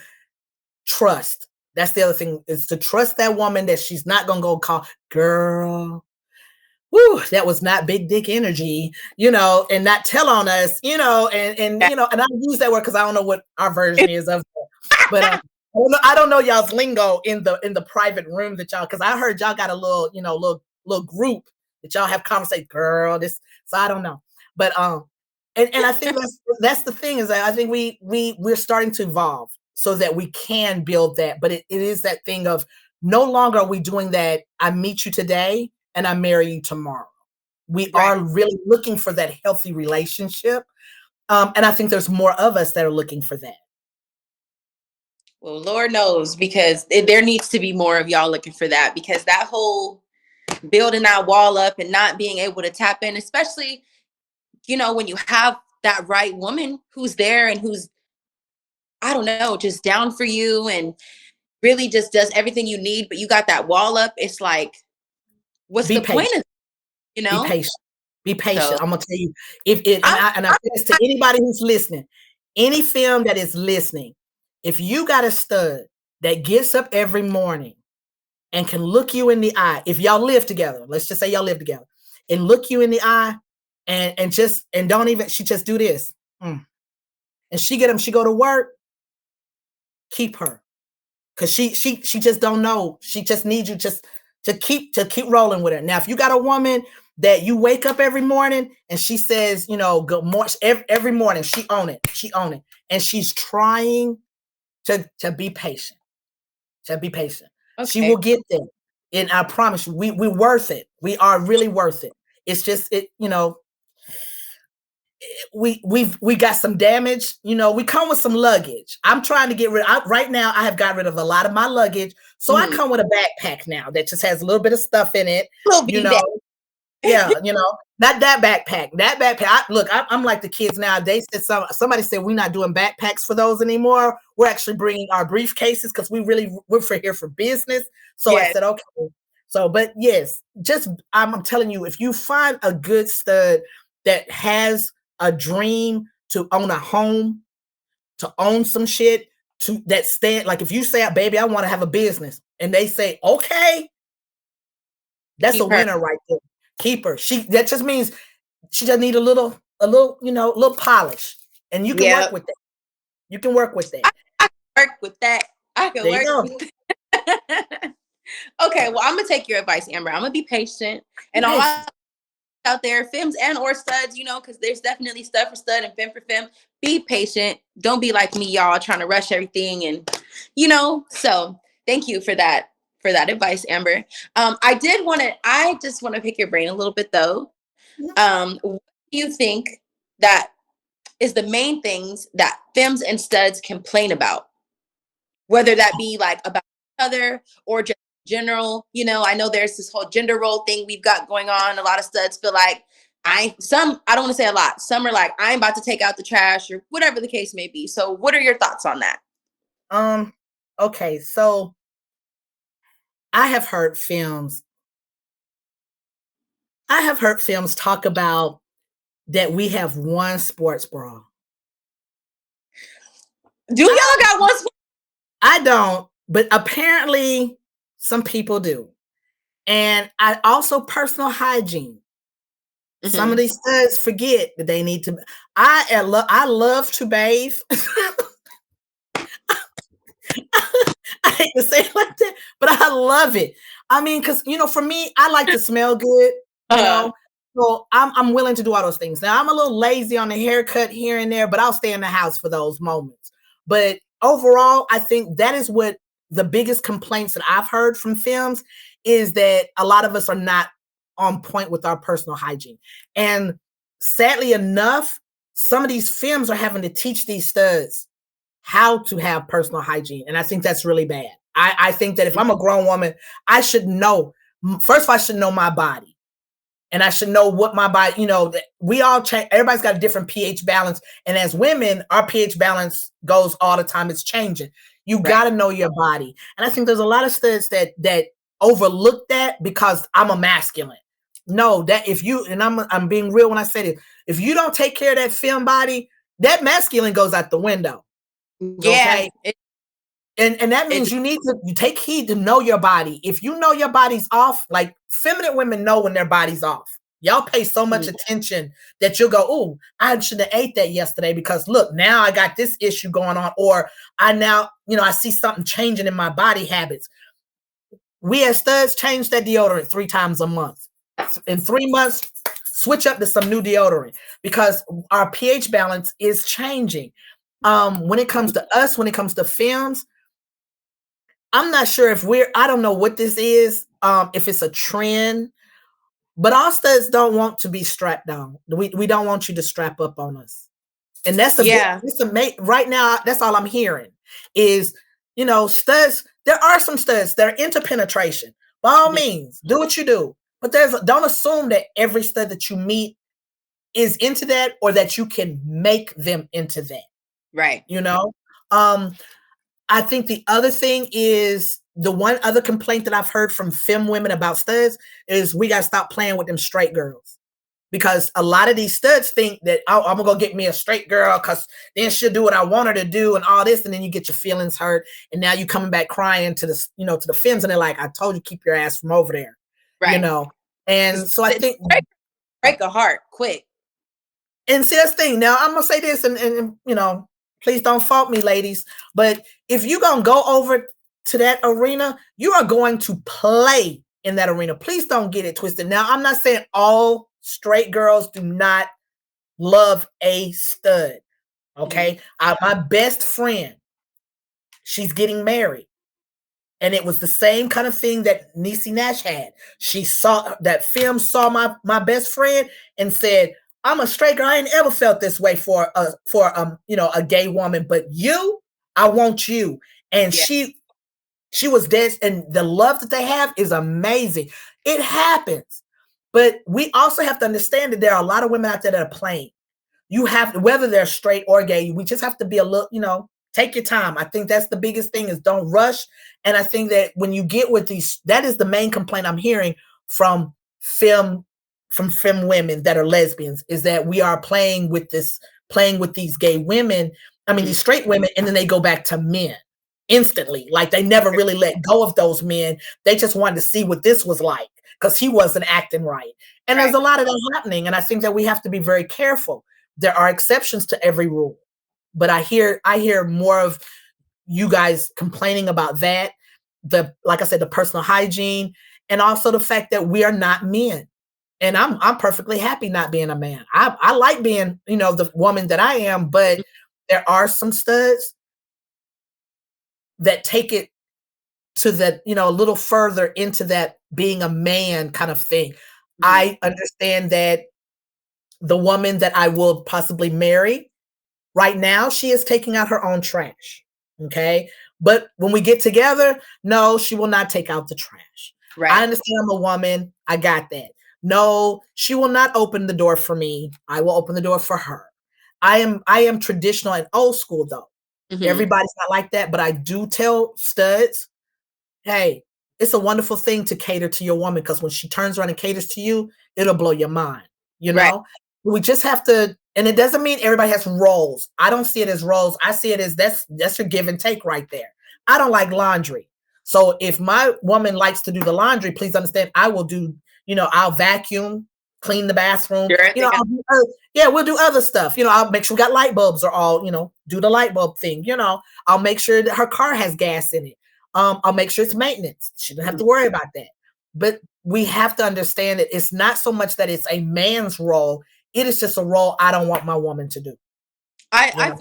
trust. That's the other thing, is to trust that woman that she's not gonna go call, girl, whoo, that was not big dick energy, and not tell on us, and I use that word because I don't know what our version is of it. But I don't know y'all's lingo in the private room that y'all, because I heard y'all got a little, little group that y'all have conversation, girl, this, so I don't know. But and I think that's the thing, is that I think we're starting to evolve so that we can build that. But it is that thing of, no longer are we doing that, I meet you today and I marry you tomorrow. We are really looking for that healthy relationship. And I think there's more of us that are looking for that.
Well, Lord knows, because there needs to be more of y'all looking for that, because that whole building that wall up and not being able to tap in, especially, when you have that right woman who's there and who's, I don't know, just down for you and really just does everything you need, but you got that wall up. It's like, what's
Be
the point
patient.
of, you
Be
know?
patient. Be patient.
So
I'm gonna tell you, if it, and I say this to anybody who's listening, any film that is listening, if you got a stud that gets up every morning and can look you in the eye, if y'all live together, let's just say y'all live together, and look you in the eye, and don't even, she just do this, and she go to work, keep her, because she just don't know, she just needs you just to keep rolling with her. Now, if you got a woman that you wake up every morning and she says, good morning, every morning, she own it, and she's trying to be patient, she will get there. And I promise you, we're worth it. We are really worth it. It's just we got some damage. We come with some luggage. I'm trying to get rid. Right now, I have got rid of a lot of my luggage, so I come with a backpack now that just has a little bit of stuff in it. Yeah, not that backpack. That backpack. I'm like the kids nowadays. Somebody said we're not doing backpacks for those anymore. We're actually bringing our briefcases because we're here for business. So I said, okay. So, but yes, just I'm telling you, if you find a good stud that has a dream to own a home, to own some shit, to that stand, like if you say, baby, I want to have a business, and they say, okay, that's a winner right there. Keep her. That just means she just need a little, little polish, and you can work with that. You can work with that.
I can work with that. I can
there
work with that. Okay, well, I'm gonna take your advice, Amber. I'm gonna be patient, and all my out there, Fems and or studs, because there's definitely stud for stud and fem for fem. Be patient. Don't be like me, y'all, trying to rush everything, and So thank you for that advice, Amber. I just want to pick your brain a little bit though. What do you think that is the main things that fems and studs complain about? Whether that be like about each other or just general, I know there's this whole gender role thing we've got going on. A lot of studs feel like I don't want to say a lot. Some are like, I'm about to take out the trash or whatever the case may be. So what are your thoughts on that?
Okay, so I have heard Fems talk about that we have one sports bra.
Do y'all got one?
I don't, but apparently some people do. And I also personal hygiene. Some of these studs forget that they need to. I love to bathe. I hate to say it like that, but I love it. I mean, because for me, I like to smell good. So I'm willing to do all those things. Now I'm a little lazy on the haircut here and there, but I'll stay in the house for those moments. But overall, I think that is what the biggest complaints that I've heard from films is that a lot of us are not on point with our personal hygiene. And sadly enough, some of these films are having to teach these studs how to have personal hygiene. And I think that's really bad. I think that if I'm a grown woman, I should know, first of all, I should know my body. And I should know what my body, we all change. Everybody's got a different pH balance. And as women, our pH balance goes all the time. It's changing. You got to know your body. And I think there's a lot of studs that overlook that because I'm a masculine. No, that if you, and I'm being real when I say it, if you don't take care of that fem body, that masculine goes out the window.
Yeah.
Okay. And that means you take heed to know your body. If you know your body's off, like feminine women know when their body's off. Y'all pay so much attention that you'll go, oh, I should have ate that yesterday because look, now I got this issue going on. Or I see something changing in my body habits. We as studs change that deodorant 3 times a month. In 3 months, switch up to some new deodorant because our pH balance is changing. When it comes to us, when it comes to films, I'm not sure if I don't know what this is, if it's a trend, but all studs don't want to be strapped down. We don't want you to strap up on us. And that's right now, that's all I'm hearing is, studs, there are some studs that are into penetration. By all means, do what you do. But don't assume that every stud that you meet is into that or that you can make them into that.
Right.
I think the other thing is the one other complaint that I've heard from femme women about studs is we got to stop playing with them straight girls. Because a lot of these studs think that I'm going to go get me a straight girl because then she'll do what I want her to do and all this. And then you get your feelings hurt. And now you coming back crying to the, to the femmes. And they're like, I told you, keep your ass from over there.
Right.
And so I think.
Break a heart quick.
And see, that's the thing. Now, I'm going to say this and please don't fault me, ladies. But if you're going to go over to that arena, you are going to play in that arena. Please don't get it twisted. Now, I'm not saying all straight girls do not love a stud. Okay. My best friend, she's getting married. And it was the same kind of thing that Niecy Nash had. She saw that film, saw my best friend and said, I'm a straight girl. I ain't ever felt this way for a gay woman, but you, I want you. And she was dead. And the love that they have is amazing. It happens. But we also have to understand that there are a lot of women out there that are playing. You have to, whether they're straight or gay, we just have to be a little, take your time. I think that's the biggest thing is don't rush. And I think that when you get with these, that is the main complaint I'm hearing from femme women that are lesbians is that we are playing with these gay women. I mean, these straight women, and then they go back to men instantly. Like they never really let go of those men. They just wanted to see what this was like because he wasn't acting right. And there's a lot of that happening. And I think that we have to be very careful. There are exceptions to every rule. But I hear more of you guys complaining about that. Like I said, the personal hygiene, and also the fact that we are not men. And I'm perfectly happy not being a man. I like being, the woman that I am, but there are some studs that take it to that, a little further into that being a man kind of thing. I understand that the woman that I will possibly marry right now, she is taking out her own trash. Okay. But when we get together, no, she will not take out the trash. Right. I understand I'm a woman. I got that. No, she will not open the door for me. I will open the door for her. I am traditional and old school though. Everybody's not like that, but I do tell studs, hey, it's a wonderful thing to cater to your woman because when she turns around and caters to you, it'll blow your mind. Right. We just have to, and it doesn't mean everybody has roles. I don't see it as roles. I see it as that's your give and take right there. I don't like laundry. So if my woman likes to do the laundry, please understand I will do, I'll vacuum, clean the bathroom. We'll do other stuff. I'll make sure we got light bulbs or all, do the light bulb thing. I'll make sure that her car has gas in it. I'll make sure it's maintenance. She doesn't have to worry about that. But we have to understand that it's not so much that it's a man's role. It is just a role I don't want my woman to do.
I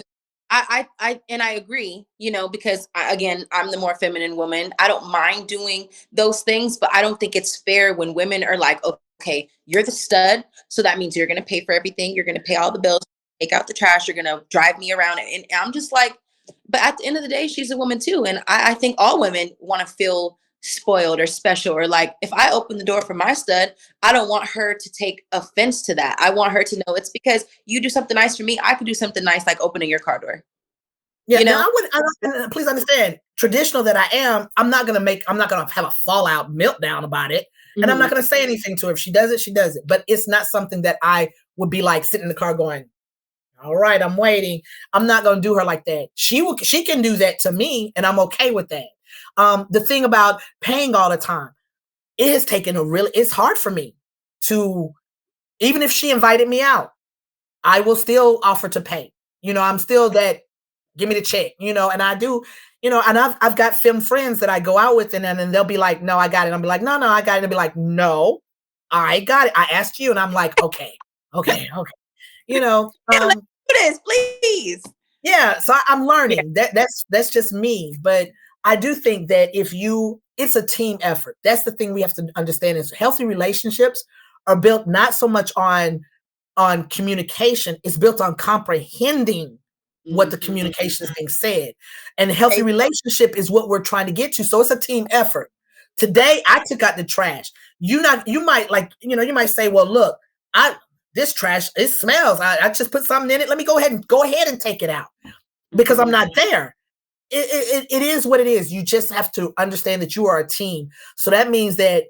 I agree, because again, I'm the more feminine woman. I don't mind doing those things, but I don't think it's fair when women are like, okay, you're the stud, so that means you're going to pay for everything. You're going to pay all the bills, take out the trash. You're going to drive me around, and I'm just like, but at the end of the day, she's a woman too, and I think all women want to feel spoiled or special, or like if I open the door for my stud, I don't want her to take offense to that. I want her to know it's because you do something nice for me. I could do something nice like opening your car door.
Yeah,
You
now
know?
please understand, traditional that I am, I'm not gonna have a fallout meltdown about it. And I'm
Mhm.
not gonna say anything to her. If she does it, she does it. But it's not something that I would be like sitting in the car going, all right, I'm waiting. I'm not gonna do her like that. She can do that to me, and I'm okay with that. The thing about paying all the time, it has taken it's hard for me to, even if she invited me out, I will still offer to pay. I'm still that, give me the check, and I do, and I've got femme friends that I go out with, and then they'll be like, no, I got it. I'll be like, no, I got it. They'll be like, no, I got it. I asked you, and I'm like, okay, okay. You know,
Yeah, let's
um,
do this, please.
yeah, so I'm
Yeah.
learning. That's just me. But I do think that it's a team effort. That's the thing we have to understand is healthy relationships are built not so much on communication, it's built on comprehending what the
Mhm.
communication is being said. And a healthy
Hey,
relationship is what we're trying to get to. So it's a team effort. Today I took out the trash. You might you might say, well, look, I this trash, it smells. I just put something in it. Let me go ahead and take it out because I'm
mhm.
not there. It is what it is. You just have to understand that you are a team. So that means that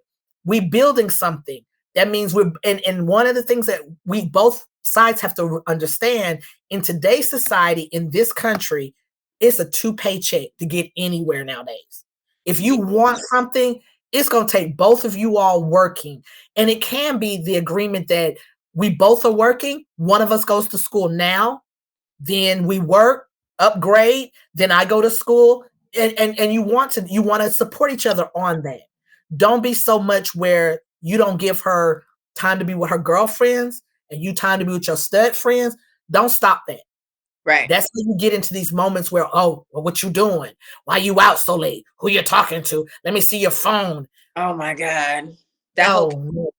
we building something. That means and one of the things that we both sides have to understand in today's society, in this country, it's a two paycheck to get anywhere nowadays. If you
Yeah,
want something, it's going to take both of you all working. And it can be the agreement that we both are working. One of us goes to school now, then we work, upgrade, then I go to school, and you want to support each other on that. Don't be so much where you don't give her time to be with her girlfriends and you time to be with your stud friends. Don't stop that.
right.
That's when you get into these moments where, oh, well, what you doing? Why you out so late? Who you talking to? Let me see your phone.
Oh my God. That whole
Oh, no,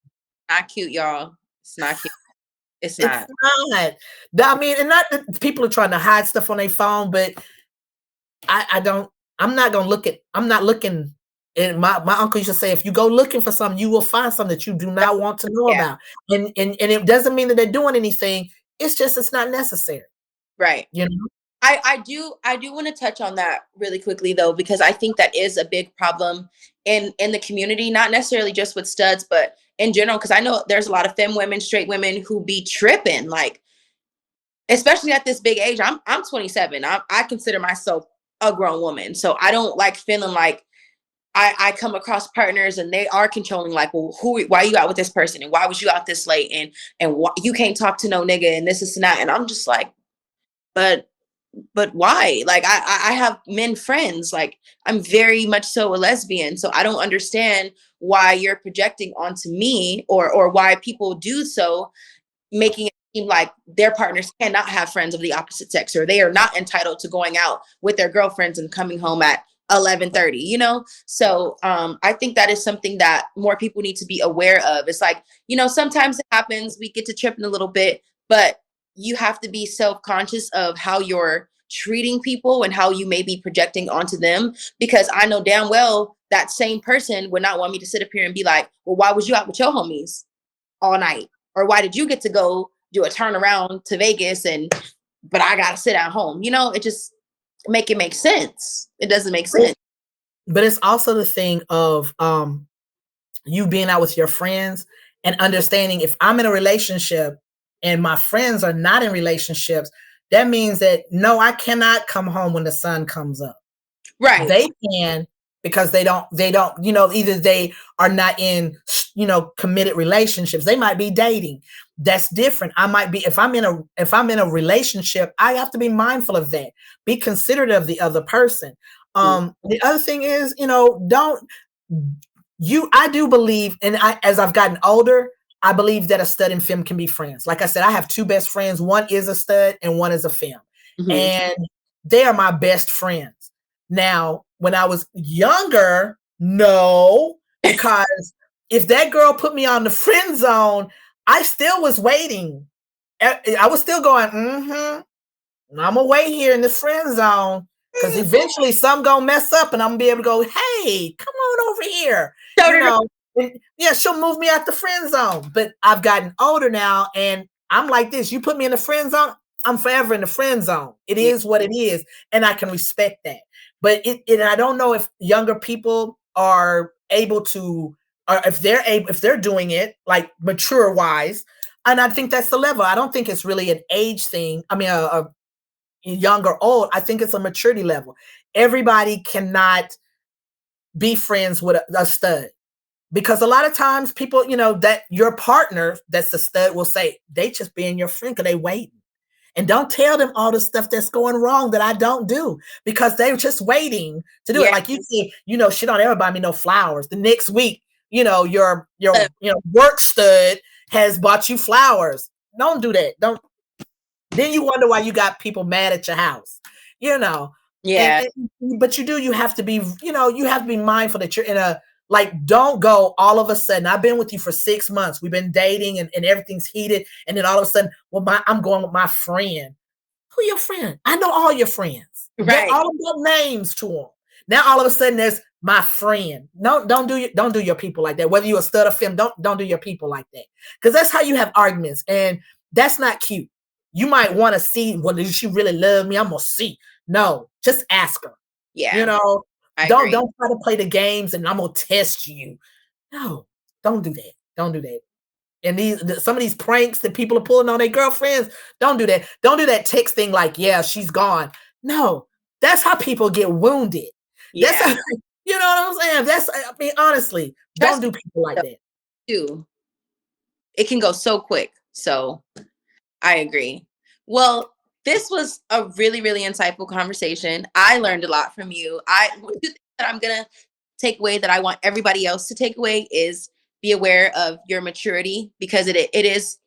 not cute, y'all. It's not cute. It's
it's
not.
not. I mean, and not that people are trying to hide stuff on their phone, but I don't. I'm not looking. And my uncle used to say, if you go looking for something, you will find something that you do not want to know
Yeah,
about. And it doesn't mean that they're doing anything. It's just it's not necessary.
right.
You know.
I do want to touch on that really quickly though, because I think that is a big problem in the community, not necessarily just with studs, but in general. Because I know there's a lot of femme women, straight women who be tripping, like especially at this big age. I'm 27. I consider myself a grown woman, so I don't like feeling like I come across partners and they are controlling, like, well, why you out with this person, and why was you out this late, and you can't talk to no nigga, and this is not, and I'm just like, but why? Like I have men friends. Like I'm very much so a lesbian, so I don't understand why you're projecting onto me, or why people do so, making it seem like their partners cannot have friends of the opposite sex, or they are not entitled to going out with their girlfriends and coming home at 11:30, so I think that is something that more people need to be aware of. It's like, sometimes it happens, we get to tripping a little bit, but you have to be self-conscious of how you're treating people and how you may be projecting onto them, because I know damn well that same person would not want me to sit up here and be like, well, why was you out with your homies all night? Or why did you get to go do a turnaround to Vegas, but I gotta sit at home? It just make sense. It doesn't make sense.
But it's also the thing of you being out with your friends and understanding if I'm in a relationship and my friends are not in relationships, that means that no, I cannot come home when the sun comes up.
Right.
They can, because they don't, either they are not in, committed relationships. They might be dating. That's different. I might be, if I'm in a relationship, I have to be mindful of that. Be considerate of the other person.
Mm.
The other thing is, don't I do believe, and as I've gotten older, I believe that a stud and femme can be friends. Like I said, I have two best friends. One is a stud and one is a femme.
Mhm.
and they are my best friends. Now, when I was younger, no, because if that girl put me on the friend zone, I still was waiting. I was still going, I'm gonna wait here in the friend zone because eventually some gonna mess up and I'm gonna be able to go, hey, come on over here. You know, and yeah, she'll move me out the friend zone. But I've gotten older now and I'm like this. You put me in the friend zone, I'm forever in the friend zone. It
Yeah.
is what it is, and I can respect that. But I don't know if younger people are able to, or if they're doing it like mature wise. And I think that's the level. I don't think it's really an age thing. I mean, a young or old. I think it's a maturity level. Everybody cannot be friends with a stud because a lot of times people, that your partner that's a stud will say they just being your friend because they waiting. And don't tell them all the stuff that's going wrong that I don't do because they're just waiting to do it.
Yeah.
Like you see, she don't ever buy me no flowers. The next week, your
Uh,
work stud has bought you flowers. Don't do that. Don't. Then you wonder why you got people mad at your house, you know.
Yeah.
But you have to be, you have to be mindful that you're in a, like, don't go all of a sudden. I've been with you for 6 months. We've been dating and everything's heated. And then all of a sudden, well, I'm going with my friend. Who your friend? I know all your friends. Get
Right.
all of your names to them. Now all of a sudden there's my friend. No, don't do your people like that. Whether you're a stud or femme, don't do your people like that. Because that's how you have arguments, and that's not cute. You might want to see, well, does she really love me? I'm gonna see. No, just ask her. You
Yeah.
know,
I
don't
agree.
don't try to play the games and I'm gonna test you. No, don't do that. Don't do that. And some of these pranks that people are pulling on their girlfriends, don't do that. Don't do that text thing like, yeah, she's gone. No, that's how people get wounded. That's
Yeah.
how, you know what I'm saying? I mean, honestly, don't
Trust
do
me,
people like
though,
that.
too. It can go so quick. So I agree. Well, this was a really, really insightful conversation. I learned a lot from you. Two things that I'm gonna take away that I want everybody else to take away is be aware of your maturity because it is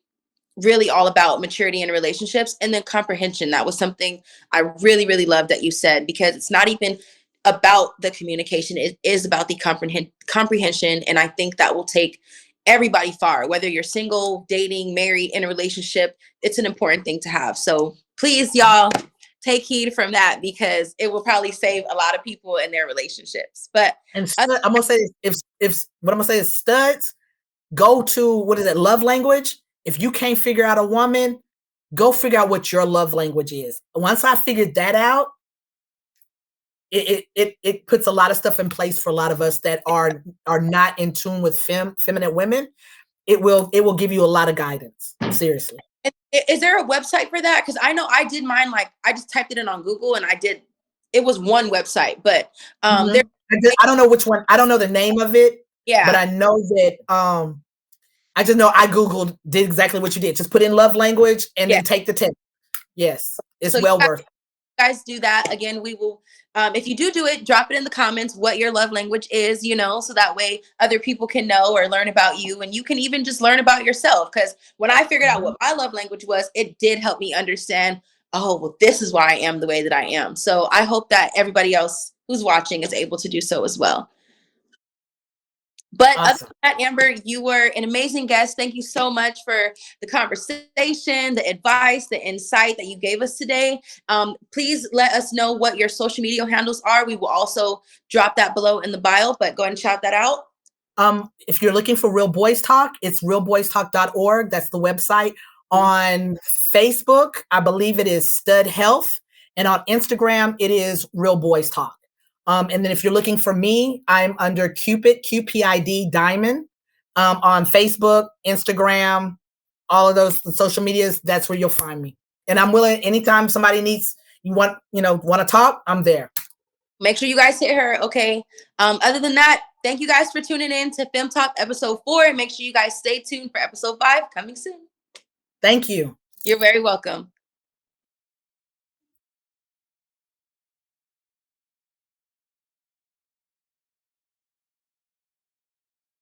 really all about maturity in relationships, and then comprehension. That was something I really, really love that you said, because it's not even about the communication. It is about the comprehension. And I think that will take everybody far, whether you're single, dating, married, in a relationship. It's an important thing to have. So please, y'all, take heed from that because it will probably save a lot of people in their relationships. But
And I'm gonna say, if what I'm gonna say is, studs, go to, what is it, love language. If you can't figure out a woman, go figure out what your love language is. Once I figured that out, it puts a lot of stuff in place for a lot of us that are not in tune with feminine women. It will give you a lot of guidance. Seriously.
is there a website for that? Because I know I did mine. Like I just typed it in on Google, and I did. It was one website, but there.
Mhm. I don't know which one. I don't know the name of it, but
Yeah,
I know that I just know I Googled, did exactly what you did. Just put in love language and
yeah.
then take the test. Yes, it's
So you
well worth it.
guys do that again. We will. If you do it, drop it in the comments what your love language is. So that way other people can know or learn about you, and you can even just learn about yourself. Because when I figured out
Mhm.
what my love language was, it did help me understand. Oh, well, this is why I am the way that I am. So I hope that everybody else who's watching is able to do so as well. But other
Awesome.
than that, Amber, you were an amazing guest. Thank you so much for the conversation, the advice, the insight that you gave us today. Please let us know what your social media handles are. We will also drop that below in the bio, but go ahead and shout that out.
If you're looking for Real Boys Talk, it's realboystalk.org. That's the website. On Facebook, I believe it is Stud Health. And on Instagram, it is Real Boys Talk. And then if you're looking for me, I'm under Cupid, QPID Diamond. On Facebook, Instagram, all of those social medias, that's where you'll find me. And I'm willing, anytime somebody needs, want to talk, I'm there.
Make sure you guys hit her, okay? Other than that, thank you guys for tuning in to Fem Talk episode 4. And make sure you guys stay tuned for episode 5 coming soon.
Thank you.
You're very welcome.